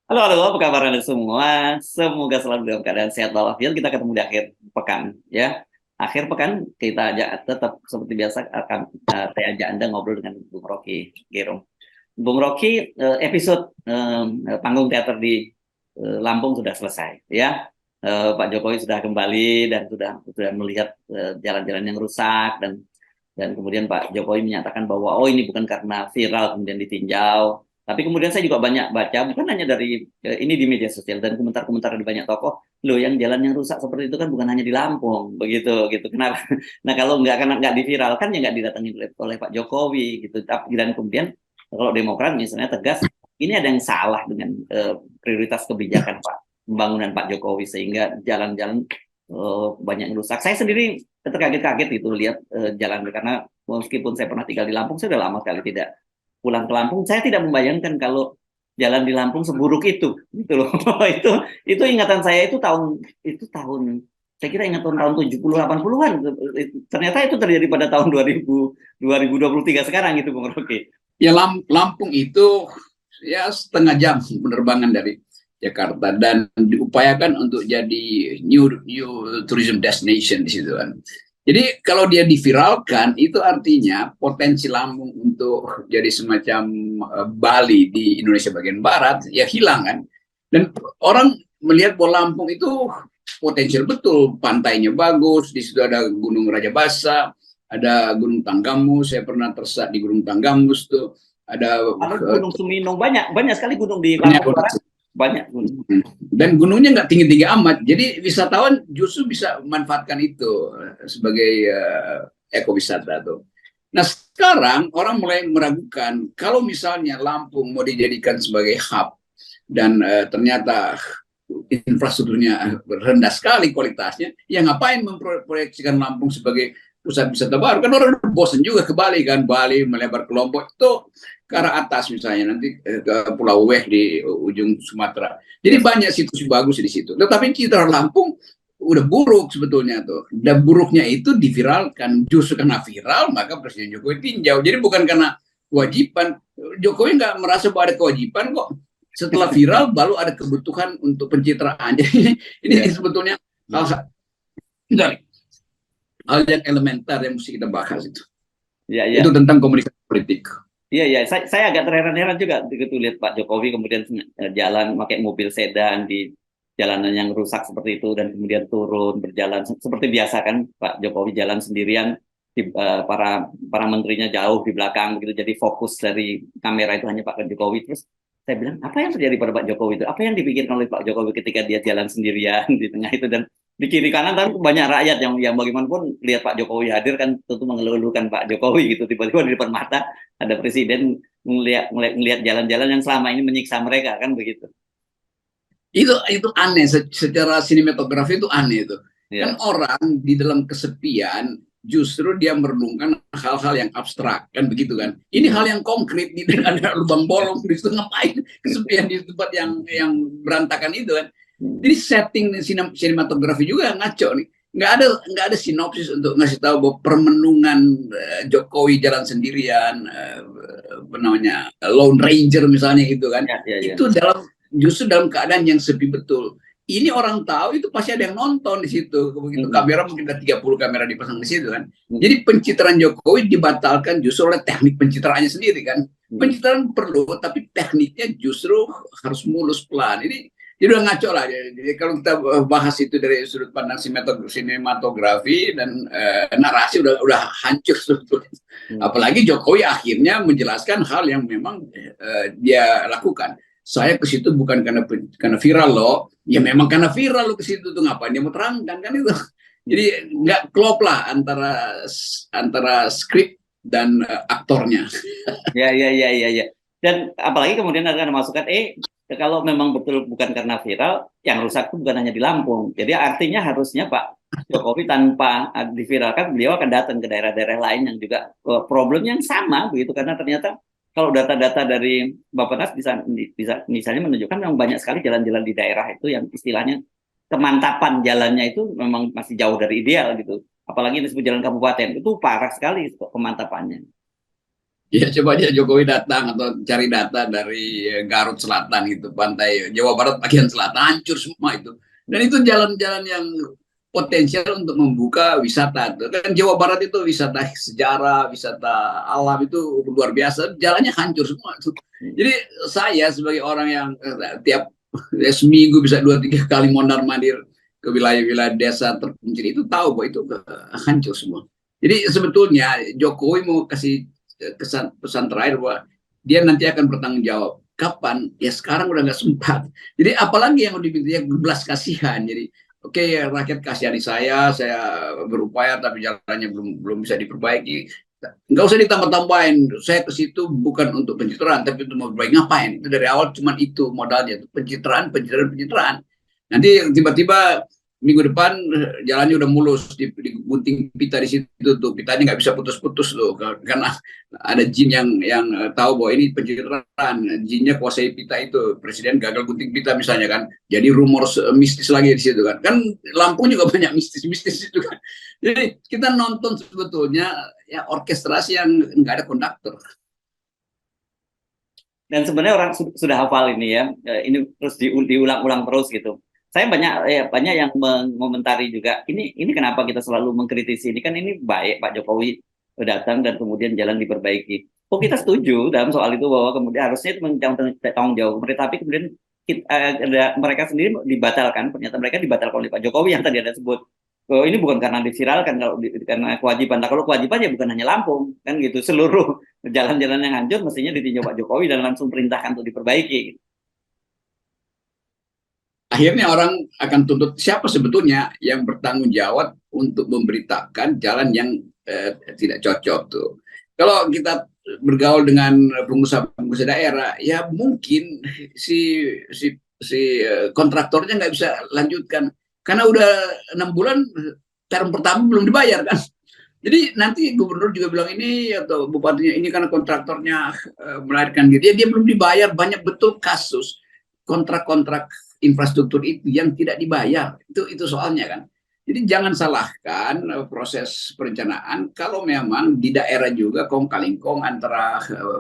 Halo, halo, apa kabar Anda semua? Semoga selalu dalam keadaan sehat walafiat. Kita ketemu di akhir pekan, ya. Akhir pekan kita ajak tetap seperti biasa akan saya ajak Anda ngobrol dengan Bung Rocky Gerung. Bung Rocky, episode panggung teater di Lampung sudah selesai, ya. Pak Jokowi sudah kembali dan sudah melihat jalan-jalan yang rusak dan kemudian Pak Jokowi menyatakan bahwa oh ini bukan karena viral kemudian ditinjau. Tapi kemudian saya juga banyak baca, bukan hanya dari ini di media sosial dan komentar-komentar dari banyak tokoh, loh yang jalan yang rusak seperti itu kan bukan hanya di Lampung, begitu gitu. Kenapa? Nah kalau nggak diviralkan ya nggak didatangi oleh Pak Jokowi gitu. Tapi dan kemudian kalau Demokrat misalnya tegas, ini ada yang salah dengan prioritas kebijakan pembangunan Pak Jokowi sehingga jalan-jalan banyak yang rusak. Saya sendiri terkaget-kaget itu lihat jalan karena meskipun saya pernah tinggal di Lampung, saya sudah lama sekali tidak pulang ke Lampung. Saya tidak membayangkan kalau jalan di Lampung seburuk itu, gitu loh. itu ingatan saya itu tahun saya kira ingat tahun 70 80-an. Ternyata itu terjadi pada tahun 2023 sekarang gitu Bung Rocky. Ya Lampung itu ya setengah jam penerbangan dari Jakarta dan diupayakan untuk jadi new tourism destination di situ kan. Jadi kalau dia diviralkan itu artinya potensi Lampung untuk jadi semacam Bali di Indonesia bagian barat ya hilang kan. Dan orang melihat bahwa Lampung itu potensial betul, pantainya bagus, di situ ada Gunung Rajabasa, ada Gunung Tanggamus. Saya pernah tersesat di Gunung Tanggamus tuh. Ada Gunung Suminong, banyak banyak sekali gunung di banyak, Lampung Barat, banyak gunung. dan gunungnya nggak tinggi-tinggi amat. Jadi wisatawan justru bisa memanfaatkan itu sebagai ekowisata tuh. Nah sekarang orang mulai meragukan kalau misalnya Lampung mau dijadikan sebagai hub dan ternyata infrastrukturnya rendah sekali kualitasnya, ya ngapain memproyeksikan Lampung sebagai pusat wisata baru? Kan orang bosan juga ke Bali kan, Bali melebar ke Lombok itu ke arah atas misalnya, nanti ke Pulau Weh di ujung Sumatera. Jadi Yes. banyak situs bagus di situ. Tetapi citra Lampung udah buruk sebetulnya tuh. Dan buruknya itu diviralkan. Justru karena viral maka Presiden Jokowi tinjau. Jadi bukan karena kewajiban. Jokowi nggak merasa bahwa ada kewajiban kok. Setelah viral baru ada kebutuhan untuk pencitraan. Jadi ini Yeah. sebetulnya hal, hal yang elementer yang mesti kita bahas itu. Ya, ya. Itu tentang komunikasi politik. Iya, iya. Saya agak terheran-heran juga begitu lihat Pak Jokowi kemudian jalan pakai mobil sedan di jalanan yang rusak seperti itu dan kemudian turun berjalan seperti biasa kan Pak Jokowi jalan sendirian para para menterinya jauh di belakang begitu jadi fokus dari kamera itu hanya Pak Jokowi. Terus saya bilang apa yang terjadi pada Pak Jokowi itu? Apa yang dipikirkan oleh Pak Jokowi ketika dia jalan sendirian di tengah itu dan di kiri kanan kan banyak rakyat yang bagaimanapun lihat Pak Jokowi hadir kan tentu mengeluh-elukan Pak Jokowi gitu tiba-tiba di depan mata ada presiden melihat jalan-jalan yang selama ini menyiksa mereka kan begitu. Itu aneh secara sinematografi itu aneh itu. Kan Ya. orang di dalam kesepian justru dia merenungkan hal-hal yang abstrak kan begitu kan. Ini hal yang konkret di ada lubang bolong di situ ngapain kesepian di tempat yang berantakan itu kan. Jadi setting sinematografi juga ngaco nih. Nggak ada sinopsis untuk ngasih tahu bahwa permenungan Jokowi jalan sendirian, apa namanya Lone Ranger misalnya gitu kan. Ya, ya, ya. Itu justru dalam keadaan yang sepi betul. Ini orang tahu itu pasti ada yang nonton di situ. Begitu kamera mungkin ada 30 kamera dipasang di situ kan. Jadi pencitraan Jokowi dibatalkan justru oleh teknik pencitraannya sendiri kan. Pencitraan perlu tapi tekniknya justru harus mulus pelan. Ini jadi udah ngaco lah. Jadi kalau kita bahas itu dari sudut pandang sinematografi dan narasi udah hancur sebetulnya. Apalagi Jokowi akhirnya menjelaskan hal yang memang dia lakukan. Saya ke situ bukan karena viral loh, ya memang karena viral lo ke situ tuh ngapain dia mau terangkan kan itu. Jadi nggak klop lah antara skrip dan aktornya. Ya, ya, ya, ya, ya. Dan apalagi kemudian ada masukan, kalau memang betul bukan karena viral, yang rusak itu bukan hanya di Lampung. Jadi artinya harusnya Pak Jokowi tanpa diviralkan, beliau akan datang ke daerah-daerah lain yang juga problem yang sama begitu karena ternyata kalau data-data dari Bappenas bisa misalnya menunjukkan memang banyak sekali jalan-jalan di daerah itu yang istilahnya kemantapan jalannya itu memang masih jauh dari ideal gitu. Apalagi disebut jalan kabupaten itu parah sekali kemantapannya. Ya coba aja Jokowi datang atau cari data dari Garut Selatan gitu, pantai Jawa Barat bagian selatan hancur semua itu. Dan itu jalan-jalan yang potensial untuk membuka wisata. Kan Jawa Barat itu wisata sejarah, wisata alam itu luar biasa. Jalannya hancur semua. Jadi saya sebagai orang yang tiap seminggu bisa 2-3 kali mondar mandir ke wilayah-wilayah desa terpencil itu tahu bahwa itu hancur semua. Jadi sebetulnya Jokowi mau kasih pesan terakhir bahwa dia nanti akan bertanggung jawab. Kapan? Ya sekarang udah nggak sempat. Jadi apalagi yang mau diminta belas kasihan. Jadi oke, rakyat kasihani saya berupaya tapi jalannya belum bisa diperbaiki. Nggak usah ditambah-tambahin. Saya ke situ bukan untuk pencitraan, tapi untuk memperbaiki. Ngapain? Itu dari awal cuma itu modalnya, pencitraan, pencitraan, pencitraan. Nanti tiba-tiba minggu depan jalannya udah mulus di gunting pita di situ tuh, pitanya nggak bisa putus-putus tuh karena ada jin yang tahu bahwa ini pencitraan, jinnya kuasai pita itu, presiden gagal gunting pita misalnya kan, jadi rumor mistis lagi di situ kan Lampung juga banyak mistis-mistis itu kan. Jadi kita nonton sebetulnya ya orkestrasi yang nggak ada konduktor. Dan sebenarnya orang sudah hafal ini ya, ini terus diulang-ulang terus gitu. Saya banyak yang mengomentari juga. Ini kenapa kita selalu mengkritisi? Ini kan ini baik Pak Jokowi datang dan kemudian jalan diperbaiki. Oh kita setuju dalam soal itu bahwa kemudian harusnya itu tanggung jawab pemerintah, tapi kemudian mereka sendiri dibatalkan. Ternyata mereka dibatalkan oleh Pak Jokowi yang tadi ada sebut. Oh, ini bukan karena diviralkan, karena kewajiban. Nah, kalau kewajiban ya bukan hanya Lampung, kan gitu. Seluruh jalan-jalan yang hancur mestinya ditinjau Pak Jokowi dan langsung perintahkan untuk diperbaiki. Akhirnya orang akan tuntut siapa sebetulnya yang bertanggung jawab untuk memberitakan jalan yang tidak cocok tuh. Kalau kita bergaul dengan pengusaha-pengusaha daerah, ya mungkin si kontraktornya nggak bisa lanjutkan karena udah 6 bulan term pertama belum dibayar kan. Jadi nanti gubernur juga bilang ini atau bupatinya ini karena kontraktornya melahirkan gitu. Ya dia belum dibayar, banyak betul kasus kontrak-kontrak infrastruktur itu yang tidak dibayar. Itu soalnya kan. Jadi jangan salahkan proses perencanaan kalau memang di daerah juga kong kali kong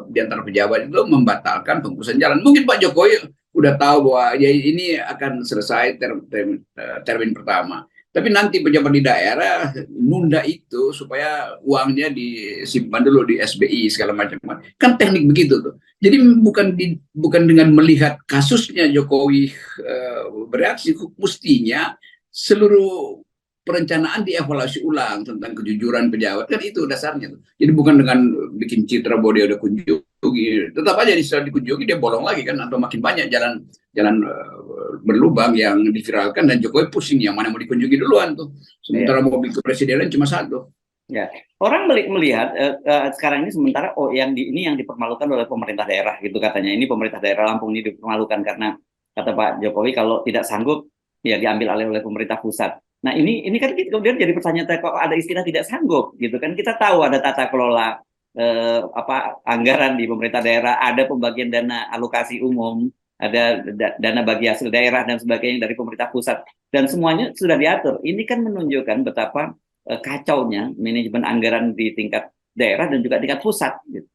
di antara pejabat itu membatalkan pengurusan jalan. Mungkin Pak Jokowi udah tahu bahwa ya ini akan selesai termin pertama. Tapi nanti pejabat di daerah nunda itu supaya uangnya disimpan dulu di SBI segala macam. Kan teknik begitu tuh. Jadi bukan dengan melihat kasusnya Jokowi bereaksi, mestinya seluruh perencanaan dievaluasi ulang tentang kejujuran pejabat, kan itu dasarnya tuh. Jadi bukan dengan bikin citra bahwa dia udah kunjungi, tetap aja setelah dikunjungi dia bolong lagi kan, atau makin banyak jalan berlubang yang diviralkan dan Jokowi pusing yang mana mau dikunjungi duluan tuh. Sementara mobil kepresidenan cuma satu. Ya, orang melihat sekarang ini sementara ini yang dipermalukan oleh pemerintah daerah gitu katanya. Ini pemerintah daerah Lampung ini dipermalukan karena kata Pak Jokowi kalau tidak sanggup ya diambil alih oleh pemerintah pusat. Nah ini kan kemudian jadi pertanyaan kok ada istilah tidak sanggup gitu kan. Kita tahu ada tata kelola anggaran di pemerintah daerah, ada pembagian dana alokasi umum, ada dana bagi hasil daerah dan sebagainya dari pemerintah pusat, dan semuanya sudah diatur. Ini kan menunjukkan betapa kacaunya manajemen anggaran di tingkat daerah dan juga tingkat pusat gitu.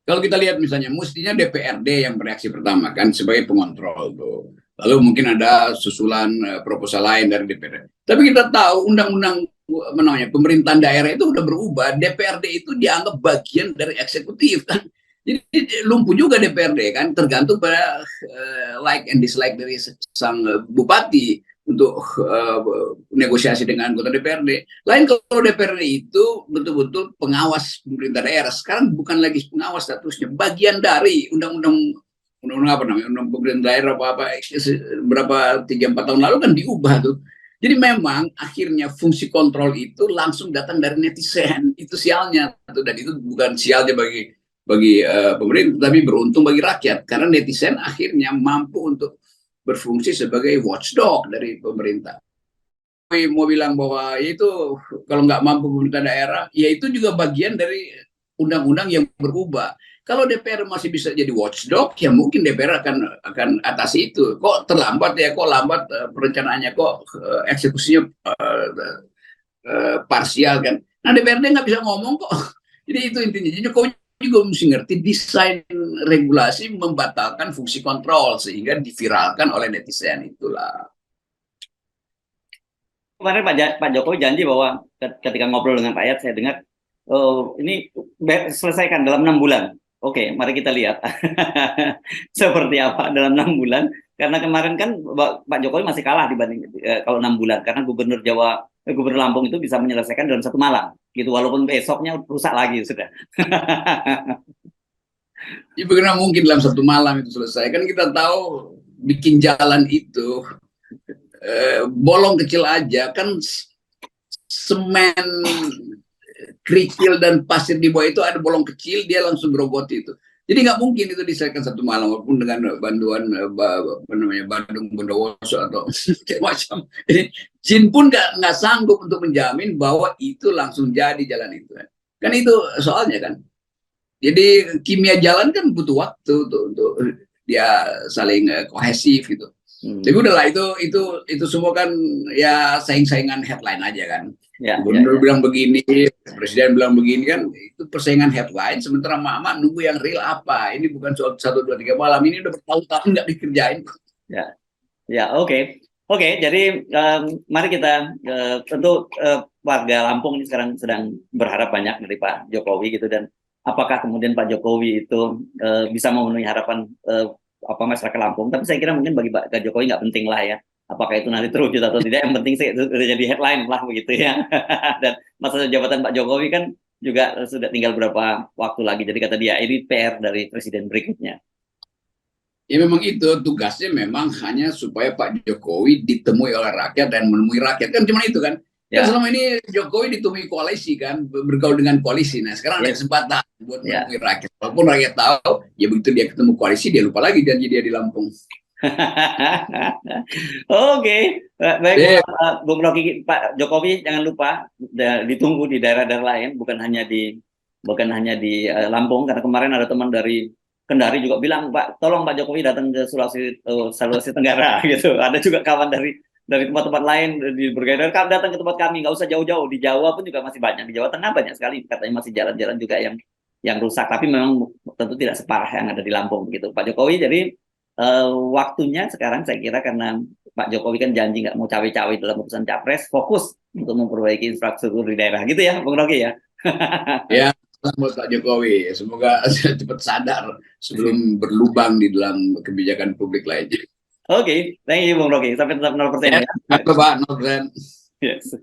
Kalau kita lihat misalnya, mestinya DPRD yang bereaksi pertama kan sebagai pengontrol tuh. Lalu mungkin ada susulan proposal lain dari DPRD. Tapi kita tahu undang-undang pemerintahan daerah itu udah berubah. DPRD itu dianggap bagian dari eksekutif kan. Jadi lumpuh juga DPRD kan, tergantung pada like and dislike dari sang bupati untuk negosiasi dengan anggota DPRD. Lain kalau DPRD itu betul-betul pengawas pemerintah daerah. Sekarang bukan lagi pengawas statusnya, bagian dari undang-undang apa namanya, undang pemerintah daerah berapa 3-4 tahun lalu kan diubah tuh. Jadi memang akhirnya fungsi kontrol itu langsung datang dari netizen. Itu sialnya, dan itu bukan sialnya bagi pemerintah, tapi beruntung bagi rakyat karena netizen akhirnya mampu untuk berfungsi sebagai watchdog dari pemerintah. Mau bilang bahwa itu kalau nggak mampu pemerintah daerah, ya itu juga bagian dari undang-undang yang berubah. Kalau DPR masih bisa jadi watchdog, ya mungkin DPR akan atasi itu. Kok terlambat ya, kok lambat perencanaannya, kok eksekusinya parsial kan. Nah DPRD nggak bisa ngomong kok. Jadi itu intinya. Jadi Jokowi juga mesti ngerti desain regulasi membatalkan fungsi kontrol sehingga diviralkan oleh netizen itulah. Kemarin Pak Jokowi janji bahwa ketika ngobrol dengan rakyat, saya dengar, oh, ini selesaikan dalam 6 bulan. Oke, mari kita lihat seperti apa dalam 6 bulan. Karena kemarin kan Pak Jokowi masih kalah dibanding kalau 6 bulan, karena Gubernur Lampung itu bisa menyelesaikan dalam 1 malam, gitu. Walaupun besoknya rusak lagi sudah. Ya, bagaimana mungkin dalam 1 malam itu selesai? Kan kita tahu bikin jalan itu bolong kecil aja kan, semen, kerikil dan pasir di bawah itu ada bolong kecil, dia langsung gerogoti itu. Jadi nggak mungkin itu diselesaikan 1 malam, walaupun dengan bantuan Bandung Bondowoso atau macam. Jin pun nggak sanggup untuk menjamin bahwa itu langsung jadi jalan itu. Kan itu soalnya kan. Jadi kimia jalan kan butuh waktu untuk dia saling kohesif gitu. Tapi udahlah, itu semua kan ya saing-saingan headline aja kan. Gubernur bilang begini, presiden bilang begini, kan itu persaingan headline. Sementara mama nunggu yang real apa. Ini bukan soal 1, 2, 3 malam, ini udah bertahun-tahun nggak dikerjain. Oke. Jadi mari kita tentu warga Lampung ini sekarang sedang berharap banyak dari Pak Jokowi gitu, dan apakah kemudian Pak Jokowi itu bisa memenuhi harapan masyarakat Lampung. Tapi saya kira mungkin bagi Pak Jokowi nggak penting lah ya, apakah itu nanti terwujud atau tidak. Yang penting sih itu jadi headline lah begitu ya. Dan masa jabatan Pak Jokowi kan juga sudah tinggal beberapa waktu lagi. Jadi kata dia, ini PR dari presiden berikutnya. Ya memang itu tugasnya, memang hanya supaya Pak Jokowi ditemui oleh rakyat dan menemui rakyat, kan cuma itu kan. Kan selama ini Jokowi ditemui koalisi kan, bergaul dengan koalisi. Nah sekarang ada kesempatan buat menemui rakyat. Walaupun rakyat tahu, ya begitu dia ketemu koalisi, dia lupa lagi janji dia di Lampung. Oke, baik Bung Rocky. Pak Jokowi jangan lupa ditunggu di daerah-daerah lain, bukan hanya di Lampung, karena kemarin ada teman dari Kendari juga bilang, Pak, tolong Pak Jokowi datang ke Sulawesi Tenggara gitu. Ada juga kawan dari tempat-tempat lain di bergaya, datang ke tempat kami, nggak usah jauh-jauh. Di Jawa pun juga masih banyak, di Jawa Tengah banyak sekali katanya masih jalan-jalan juga yang rusak, tapi memang tentu tidak separah yang ada di Lampung begitu Pak Jokowi. Jadi waktunya sekarang saya kira, karena Pak Jokowi kan janji nggak mau cawe-cawe dalam urusan capres, fokus untuk memperbaiki infrastruktur di daerah gitu ya Bung Rocky ya. Ya, buat Pak Jokowi, semoga cepat sadar sebelum berlubang di dalam kebijakan publik lainnya. Oke, thank you Bung Rocky. Sampai tetap 0% ya. Pak, 0%. Yes.